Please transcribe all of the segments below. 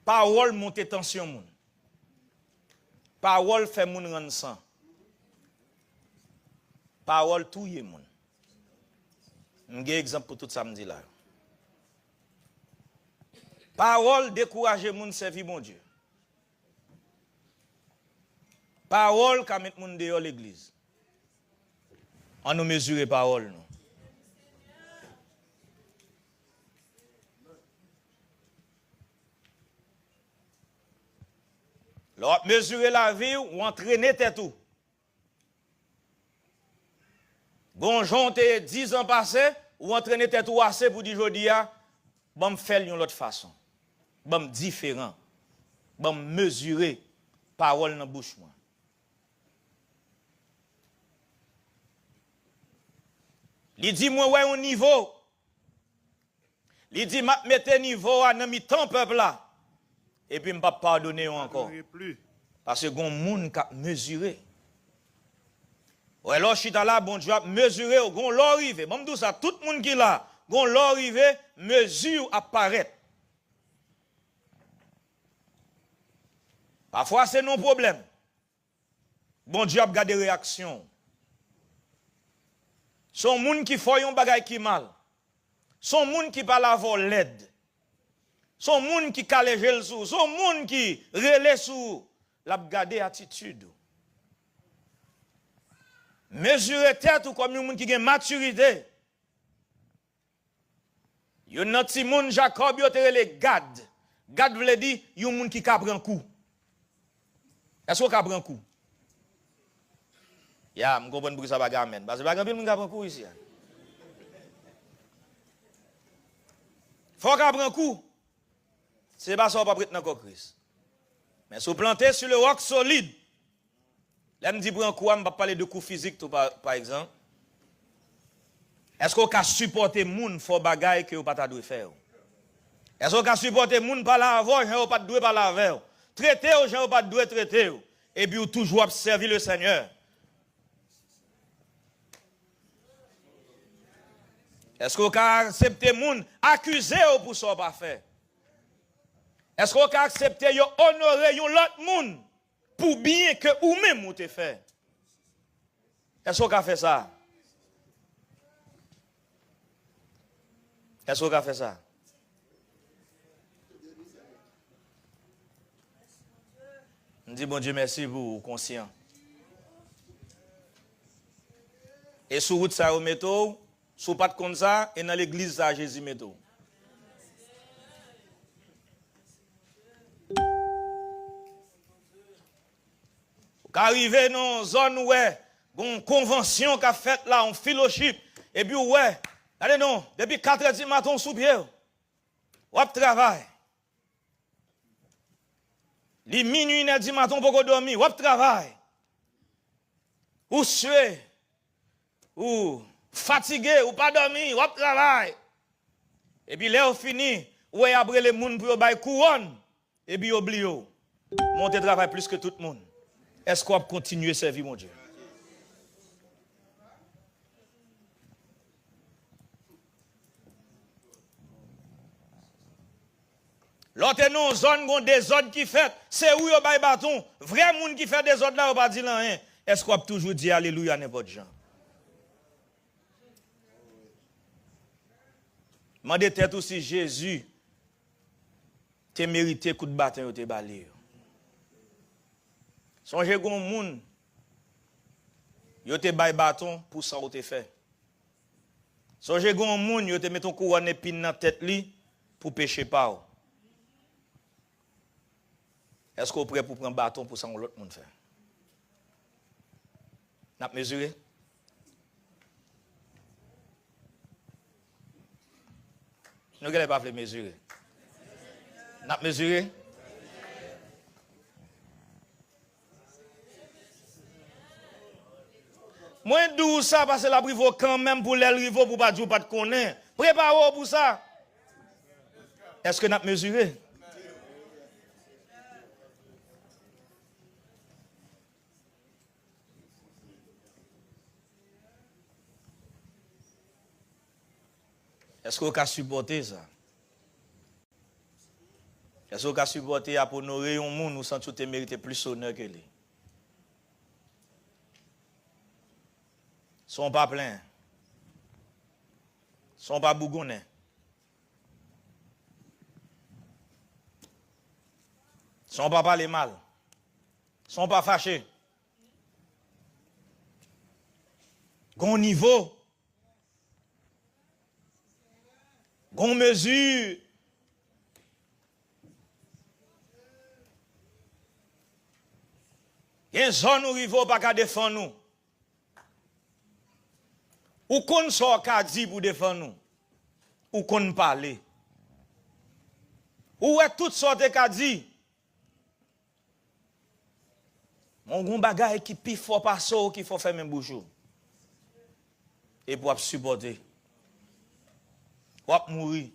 Parole monte tension moun. Parole fait moun rendre sang. Parole touye moun. M'gè exemple pour tout samedi là. Parole décourager moun servir mon Dieu. Parole ka met moun dehors l'église. On nous mesurer parole nous. L'autre mesurer la vie ou entraîner tête tout. Gonjon te 10 ans passé ou entraîner tête ou assez pour dire jodi a bon faire yon l'autre façon. Bon différent. Bon mesurer parole dans bouche moi. Li dit moi ouais un niveau. Li dit m'a mette niveau à dans mi temps peuple là. Et puis m'pa pardonner encore. Parce que gon moun ka mesurer. Ouais là chita là bon Dieu mesurer gon l'arrivé. Bon m'dou ça tout moun qui là, gon l'arrivé mesure apparaître. Parfois c'est non problème. Bon Dieu a gardé réaction. Son moun qui fait yon bagay qui mal. Son moun qui parle avant l'aide. Son moun qui calège le sou, son moun qui relè sou, l'a gardé attitude. Mesurer tête ou comme un moun qui gen maturité. Yon nan ti moun Jacob yo te relè Gad. Gad vle di yon moun qui ka pran coup. Est-ce qu'on ka pran coup? Ya, m kompren pou ki sa baga amen. Parce que baga pil moun ka pran coup ici. Faut ka pran coup. C'est pas ça on pas prête dans Christ. Mais si vous plantez sur le roc solide, là me dit prend quoi, on va parler de coups physiques tout par exemple. Est-ce qu'on peut supporter moun fort bagaille que vous pas doit faire? Est-ce qu'on peut supporter moun par la avant, gens pas doit par la vers. Traiter aux gens pas doit traiter et puis toujours servir le Seigneur. Est-ce qu'on peut accepter moun accuser pour ça pas faire? Est-ce qu'on peut accepter yon honorer yon l'autre moun pour bien que ou même ou te fait? Est-ce qu'on peut faire ça? Est-ce qu'on peut faire ça? On dit bon Dieu merci pour conscient. Et sur route ça au métaux, sous pas de comme ça et dans l'église ça Jésus métaux. Qu'arriver dans une zone où une convention qu'a fait là, un fellowship, et puis ouais, allez non, depuis 4 heures du matin sous pied, ou travail. Les minuit du matin pour dormir, ou travail. Ou sué, ou fatigué, ou pas dormir, ou travail. Et puis là, on finit, ou après les gens pour bailler couronne, et puis oublié, monter travail plus que tout le monde. Est-ce qu'on va continuer à servir mon Dieu? L'autre non, zone gon des ordres qui fait, c'est où yo bay bâton, vrai moun qui fait des ordres là, on pas dire rien. Est-ce qu'on va toujours dire alléluia n'importe gens? Mandez tête aussi Jésus te mérité coup de bâton te balé. Songez gon moun yo te bay bâton pour ça ou te fait. Songez gon moun yo te met ton couronne épine dans tête li pour pécher pas. Est-ce qu'on est prêt pour prendre bâton pour ça ou l'autre monde fait? N'a mesuré? Nous n'avons pas fait mesurer. N'a mesuré? Moi, d'où ça, parce que la privo quand même pour les rivaux pour pas dire pas de connaître. Préparez-vous pour ça. Est-ce que nous avons mesuré? Est-ce qu'on peut supporter ça? Est-ce qu'on a supporté pour honorer un monde, nous sentons que tu mérites plus honneur que lui? Sont pas pleins. Sont pas bougonnés. Sont pas parler mal. Sont pas fâchés. Gon niveau. Gon mesure. Il y a une zone où il ne faut pas défendre nous. Ou qu'on soit qu'à dire pour défendre nous. Ou qu'on parle. Ou est toutes sortes qu'à dire. Mon gon bagay qui pi fort passer qui faut faire même bouchou. Et pour supporter. Ou mourir.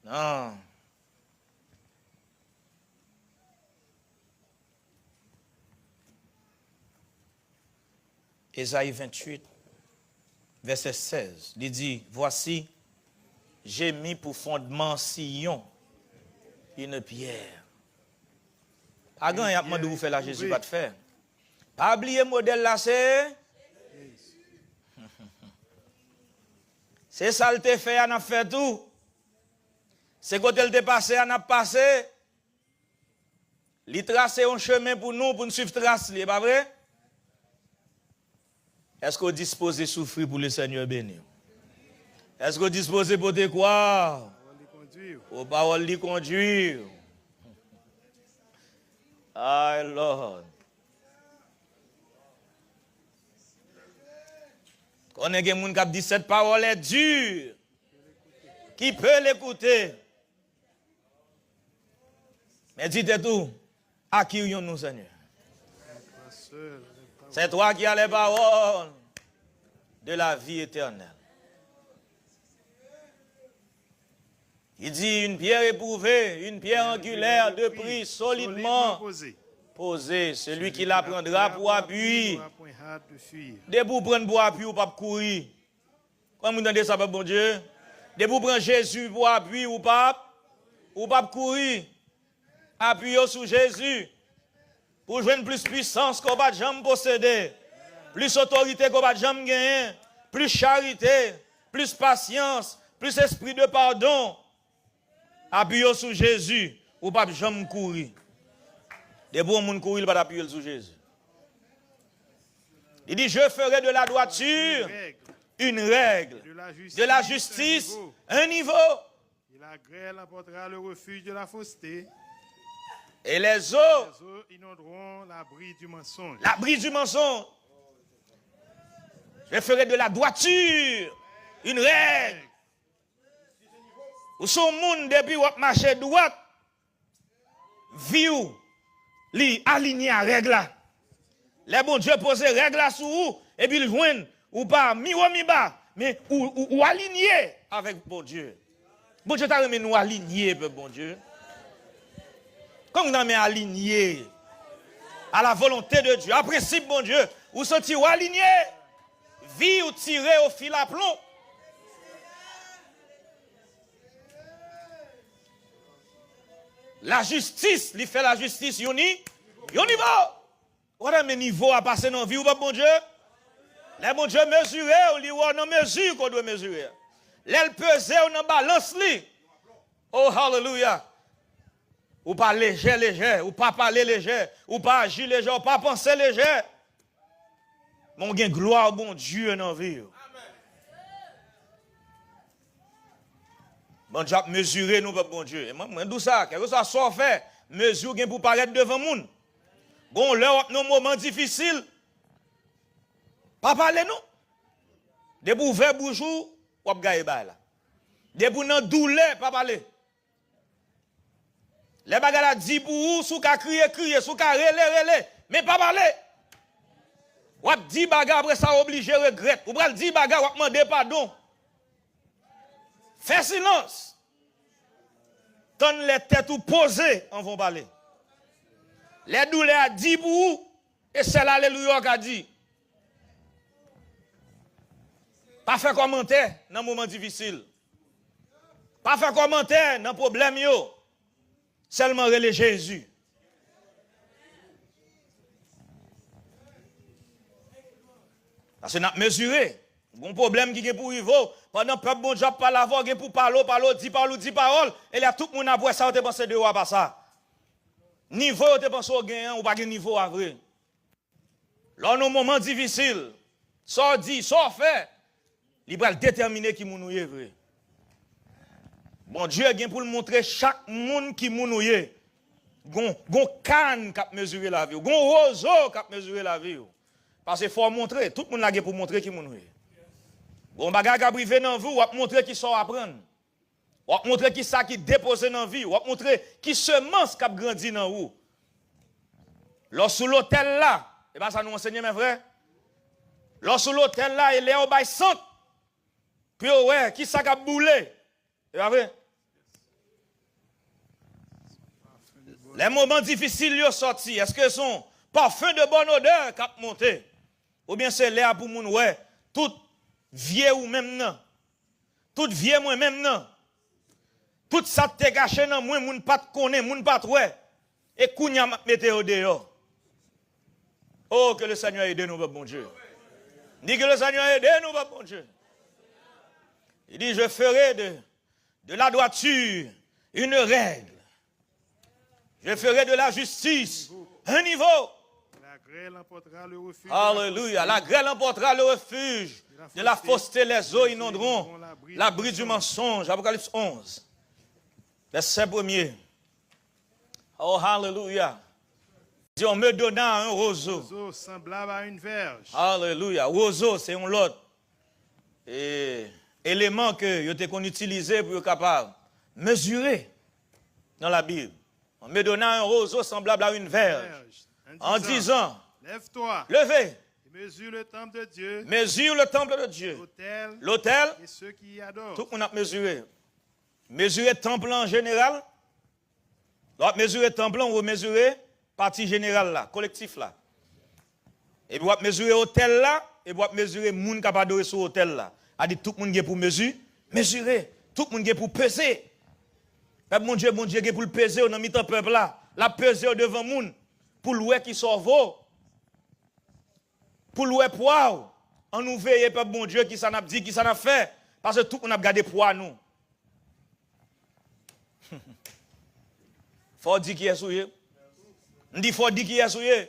Non. Ésaïe 28, verset 16, il dit, voici, j'ai mis pour fondement Sion une pierre. Pas grand, il y a demandé de vous faire la Jésus, pas de faire. Pas oublier le modèle là, c'est. C'est ça le te fait, on a fait tout. C'est quand elle te passé, on a passé. Il trace un chemin pour nous suivre trace, pas vrai? Est-ce que vous disposez de souffrir pour le Seigneur béni? Est-ce que vous disposez pour te croire? Aux paroles de conduire. Ah, Lord. On a des gens qui disent cette parole est dure. Qui peut l'écouter? Mais dites tout. À qui nous, Seigneur? C'est toi qui as les paroles de la vie éternelle. Il dit une pierre éprouvée, une pierre angulaire de prix solidement posée. Celui qui la prendra pour appui. Debout prendre pour appui ou pas courir. Quand vous entendez ça, bon Dieu? Debout prendre Jésus pour appui ou pas courir. Appuyez sur Jésus. Pour joindre plus puissance qu'on va jamais posséder, plus autorité qu'on va jamais gagner, plus charité, plus patience, plus esprit de pardon. Appuyez sur Jésus, ou pas jamais courir. Des bons gens courir, il va appuyer sur Jésus. Il dit, je ferai de la droiture une règle, de la justice un niveau. Et la grêle apportera le refuge de la fausseté. Et les eaux inonderont l'abri du mensonge. L'abri du mensonge. Je ferai de la droiture une règle. Ou son monde depuis ou marcher droite, vie ou li aligné à règle là. Les bon Dieu pose règle là sur vous et puis il joignent ou pas mi ou mi bas mais ou aligné avec bon Dieu. Bon Dieu t'a remis nous aligner bon Dieu. Comme nous sommes alignés à la volonté de Dieu, à principe, bon Dieu, ou senti ou aligné, vie ou tiré au fil à plomb. La justice, il fait la justice, yon niveau. Voilà mes niveaux à passer dans la vie ou pas, bon Dieu? Les bon Dieu mesuré, ou li ou non mesure qu'on doit mesurer. Les peser ou non balance li. Oh, hallelujah. Ou pas léger, ou pas parler léger, ou pas agir léger, ou pas penser léger. Mon gain gloire bon Dieu dans la vie. Bon Dieu mesurer nous bon Dieu. Et moi dis ça, quelque chose soit fait, mesure gain pour paraître devant moun. Bon l'heure nos moments difficiles. Pas parler nous. De pour ouvrir bouchou, ou gagne ba là. De pour nan douleur, pas parler. Les bagages dit pour vous, sous qu'à crier, sous qu'à relé, mais pas parler. Ou ap dit bagages après ça obligé regret. Ou pral dit bagages ou ap demander pardon. Fais silence. Ton les têtes ou posées, on va parler. Les douleurs dit pour vous, et c'est l'alléluia qu'a dit. Pas faire commentaire dans moment difficile. Pas faire commentaire dans problème yo. Seulement relais Jésus. Parce que nous avons mesuré. Bon problème qui est pour Ivo. Pendant que le bon job par la voix, pour parler, dit parole. Et là, tout le monde a vu ça, on te pense de ou pas ça. Niveau, on te pense au gain, ou pas de niveau à vrai. Là, dans un moment difficile, ça dit, ça fait, il va déterminer qui mounouye vrai. Bon Dieu a pour le montrer chaque monde qui mounouye. Gon canne qui a mesuré la vie, gon roseau qui a mesuré la vie. Parce qu'il faut montrer, tout le monde l'a pour montrer qui mounouye. Bon bagage qui a privé dans vous, ou montrer qui sort apprendre. Ou montrer qui ça qui dépose dans vie, ou montrer qui semence qui a grandi dans vous. Lorsque l'hôtel là, et bien ça nous enseigne mes frères. Lorsque l'hôtel là, il est au bail centre. Puis ouais, qui ça qui a boulé? C'est pas vrai? Les moments difficiles sont sortis. Est-ce que son parfum de bonne odeur qui a monté? Ou bien c'est l'air pour moun ouais, tout vieux ou même non. Tout vieux moi même non. Tout ça te gâché dans moi, moun pas te connaît, moun pas ouais. Et kounya mette au dehors. Oh, que le Seigneur aide nous, bon Dieu. Dis que le Seigneur aide nous, bon Dieu. Il dit, je ferai de la droiture une règle. Je ferai de la justice un niveau. La grêle emportera le refuge. Alléluia. La grêle emportera le refuge. De la fausseté, les eaux inonderont l'abri du mensonge. Apocalypse 11. Verset 1er. Oh, hallelujah. Dit, on me donna un roseau. Roseau semblable à une verge. Alléluia. Roseau, c'est un lot. Et élément que qu'on utilisé pour être capable de mesurer dans la Bible. On me donna un roseau semblable à une verge. En disant, lève-toi. Levez. Mesure le temple de Dieu. Mesure le temple de Dieu. L'autel. Et ceux qui y adorent. Tout le monde a mesuré. Mesurer temple en général. Donc, mesurer temple, on va mesurer partie générale là, collectif là. Et puis, on va mesurer hôtel là. Et puis, on va mesurer moun qui a adoré sur hôtel là. A dit tout le monde est pour mesurer. Tout le monde est pour peser. Mon Dieu est pour le peser dans le peuple là. La peser devant moun. Pour louer qui sauve. Pour louer poids. On nous veille, peuple bon Dieu, qui s'en a dit, qui s'en a fait. Parce que tout le monde a gardé poids nous. Faut dire qui est souillé. On dit faut dire qui est souillé.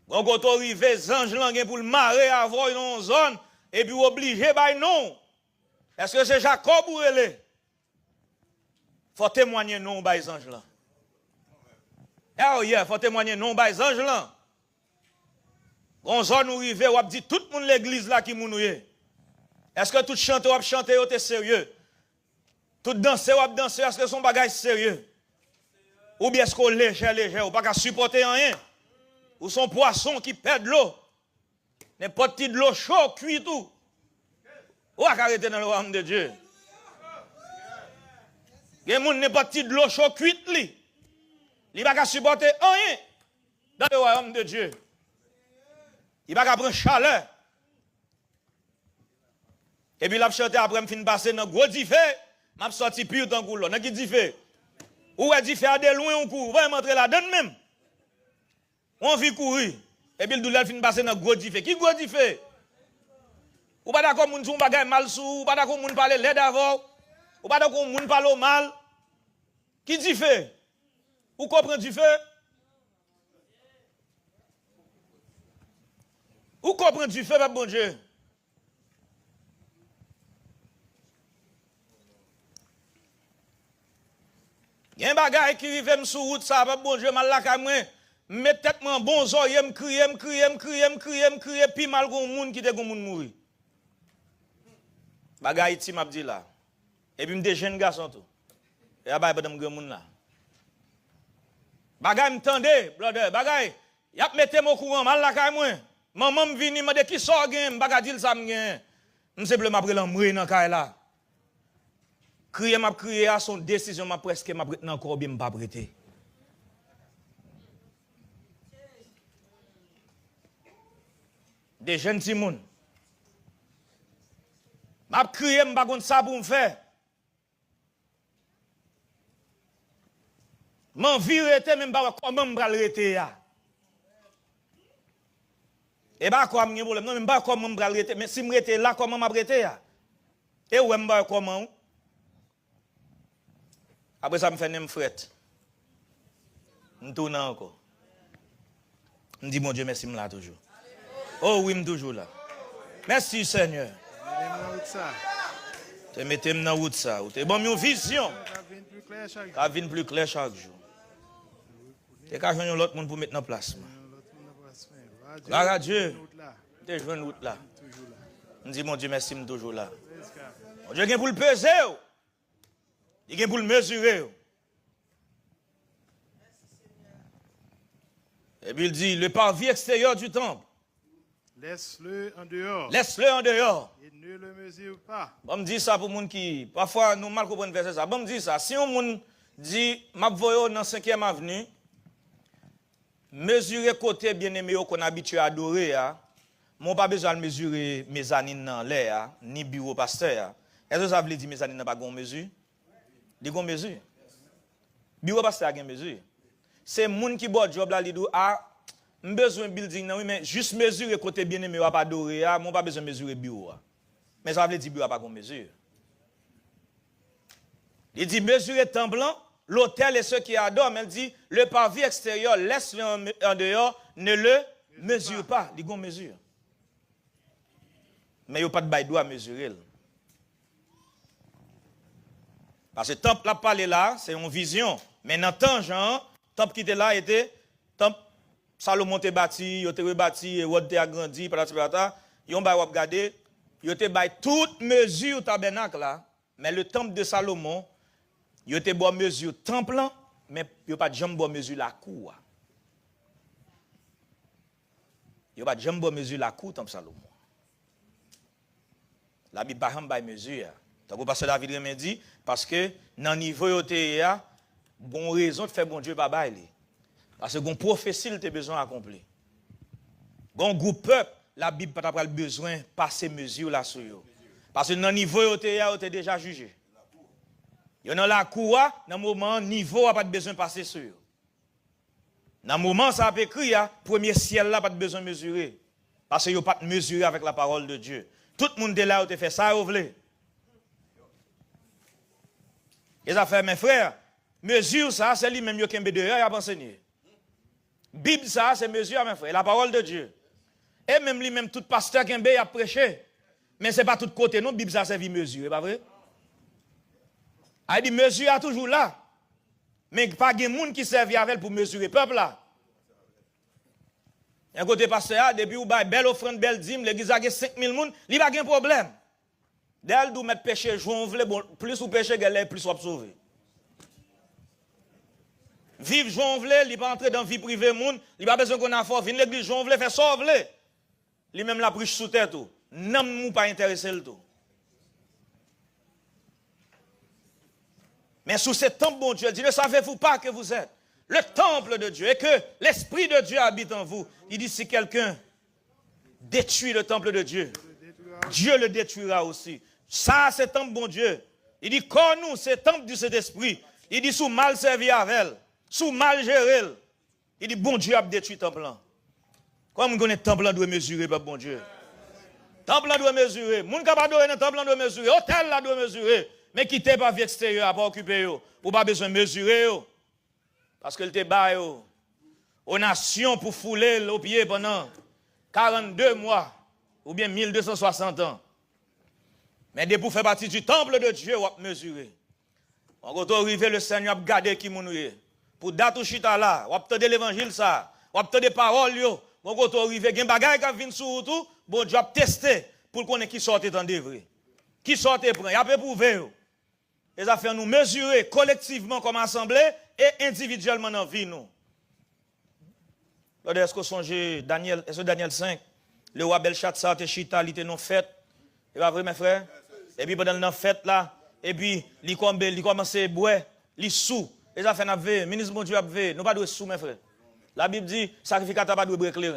Quand on arrive, les anges là pour le marrer avant une zone. Et puis obligé, bah non. Est-ce que c'est Jacob ou elle? Faut témoigner non, bah les anges là. Oh yeah, faut témoigner non, bah les anges là. On zone où arrive, on dit tout le monde l'église là qui mounouye. Est-ce que tout chanteur ou chanter est sérieux? Tout danser ou danser, est-ce que son bagage sérieux? Ou bien est-ce qu'on léger, ou pas qu'à supporter rien? Ou son poisson qui perd de l'eau? N'importe qui de l'eau chaude, cuit tout. Ou à arrêter dans le royaume de Dieu? Il y a des gens n'importe qui de l'eau chaude, cuite li. Il va pas supporter rien dans le royaume de Dieu. Il va pas prendre chaleur. Et puis, il a chanté après, je fin passer dans le gros diffé. Je suis sorti pire dans le couloir. Dans qui diffé? Ou est diffé à de loin, on court. Va rentrer là-dedans même. On vit courir. Et puis, le douleur fin passer dans le gros diffé. Qui gros diffé? Ou pas d'accord, moun son bagay mal sou. Ou pas d'accord, moun parle l'aide avant. Ou pas d'accord, moun parle mal. Qui diffé? Ou comprend diffé? Ou comprend diffé, bon Dieu? Il y a un bagay qui arrive sur route, ça va, bon Dieu, mal la kamwe. Mets tête moi bon zoye, crier, puis mal gon moun qui te gon moun mouri. Bagay iti m'a dit là. Et puis m'de jeune garçon tout. Et abay pas dem grand moun là. Bagay m'tende, brother, bagay. Y a mette mon courant mal la kamwe. Maman m'vini m'a de qui sort gen, bagay dit ça m'gen. M'semplement après l'embrer dans kay là. Crier m'a crier à son décision m'a presque m'a prêté encore bien m'a pas prêté. Des jeunes timoun. crier, je ne sais pas ça pour me faire. Mon vie rete, même pas comment je vais rete. Et pas quoi, je problème. Non, même pas comment je vais rete. Mais si je rete là, comment je vais rete? Et où je comment? Après ça, je me fais une frette. Je tourne encore. Je dis, mon Dieu, merci, je suis là toujours. Oh oui, je suis toujours là. Merci, Seigneur. Tu mettez dans la route ça. Tu as une vision. Ça vient plus clair chaque jour. Tu as besoin de l'autre monde pour mettre en place. Gloire à Dieu. Tu as une route là. Je dis, mon Dieu, merci, je suis toujours là. Mon Dieu, il est pour le peser. Il est pour le mesurer. Et puis il dit, le parvis extérieur du temple. Laisse-le en dehors. Laisse-le en dehors. Et ne le mesure pas. Bon, me dit ça pour les gens qui, parfois, nous mal comprendre verset ça. Bon, me dit ça. Si un monde dit, m'a voyé dans 5e avenue, mesurer côté bien-aimé qu'on habitué à adorer, mon pas besoin de mesurer mes années dans l'air, ni bureau pasteur. Est-ce que ça veut dire mes années n'a pas de mesure? Di gon mesure. Bureau pasteur a une mesure. C'est moun qui boit job là, li do besoin building non oui mais juste mesurer côté bien-aimé va pas adorer, mon pas besoin mesurer bureau. Mais ça veut dire bureau pas de mesure. Il dit mesurer temple, l'hôtel et ceux qui adorent, mais il dit le parvis extérieur laisse-le en dehors, ne le mesure pas, il gon mesure. Mais il n'y a pas de bail doit mesurer. Parce que le temple là parlé là, c'est une vision. Mais dans le temps, Jean, le temple qui était là était temple Salomon te bâti, il était rebâti, Hérode te agrandi, ils ont regardé, ils ont toute mesure tabernacle là, mais le temple de Salomon, il était bonne mesure temple, mais il n'y a pas de jambe bonne mesure la cour. Il n'y a pas de jambe bonne mesure la cour, temple Salomon. La Bible n'a pas de mesure. Donc, pasteur David me dit, parce que dans le niveau où tu es, bon raison de faire bon Dieu pas bailler. Parce que bon prophétie, il a besoin d'accomplir. Bon groupe peuple, la Bible n'a pas besoin de passer mesure là sur eux. Parce que dans le niveau où tu es déjà jugé. Dans la cour, dans le moment, niveau n'a pas besoin de passer sur eux. Dans le moment, ça a écrit, premier ciel là, pas besoin de mesurer. Parce qu'il n'y a pas de mesurer avec la parole de Dieu. Tout le monde est là où tu fait ça, vous voulez. Et ça fait, mes frères, mesure ça, c'est lui-même qui est dehors, il a enseigné. Bible ça, c'est mesure, mes frères, la parole de Dieu. Et même lui-même, tout pasteur qui a prêché. Mais ce n'est pas tout côté, non, Bible ça, c'est mesure, pas vrai? Il dit, mesure est toujours là. Mais pas de monde qui servent avec pour mesurer le peuple là. Un côté pasteur, depuis où il belle offrande, belle dîme, l'église a 5000 personnes, il n'y a pas de problème. Dès qu'il mettre péché, bon, plus ou péché, plus ou sauvé. Vivre jonvler, il pas entrer dans la vie privée monde, il pas besoin qu'on a fort, venir l'église jonvler, faire sauver. Lui même la priche sous tête tout. Non pas intéressé le tout. Mais sous ce temple bon Dieu, il dit ne savez-vous pas que vous êtes le temple de Dieu et que l'esprit de Dieu habite en vous. Il dit si quelqu'un détruit le temple de Dieu, Dieu le détruira aussi. Ça, c'est temple bon Dieu. Il dit, quand nous, c'est temple du Saint-Esprit. Il dit, sous mal servi avec elle, sous mal géré. Il dit, bon Dieu a détruit le temple. Comme on connaît le temple, doit mesurer, bon Dieu. Le temple doit mesurer. Moun ka pas dans le temple doit mesurer. Hôtel là doit mesurer. Mais quittez pas vie extérieure, pas occuper yo. Ou pas besoin de mesurer yo. Parce que le te bat yo. Aux nations pour fouler au pied pendant 42 mois. Ou bien 1260 ans. Mais dès pour faire partie du temple de Dieu, on va mesurer. On va arriver, le Seigneur va garder qui mounouye. Pour date ou chita là, on va obtenir l'évangile ça, on va obtenir des paroles yo. On va arriver, il y a des bagages qui viennent sur tout, bon Dieu va tester pour qu'on ait qui sortent dans des vrais. Qui sortent prend, il y a peu prouver. Et ça fait nous mesurer collectivement comme assemblée et individuellement dans la vie nous. Est-ce que vous songez Daniel, est-ce que Daniel 5, le roi Belshazzar te chita, il était non fête. C'est pas vrai mes frères? Et puis pendant la fête là, et puis il commence à boire, il sous. Et ça fait n'a ministre bon Dieu a nous pas de sous mes frères. La Bible dit sacrificateur pas de éclairer.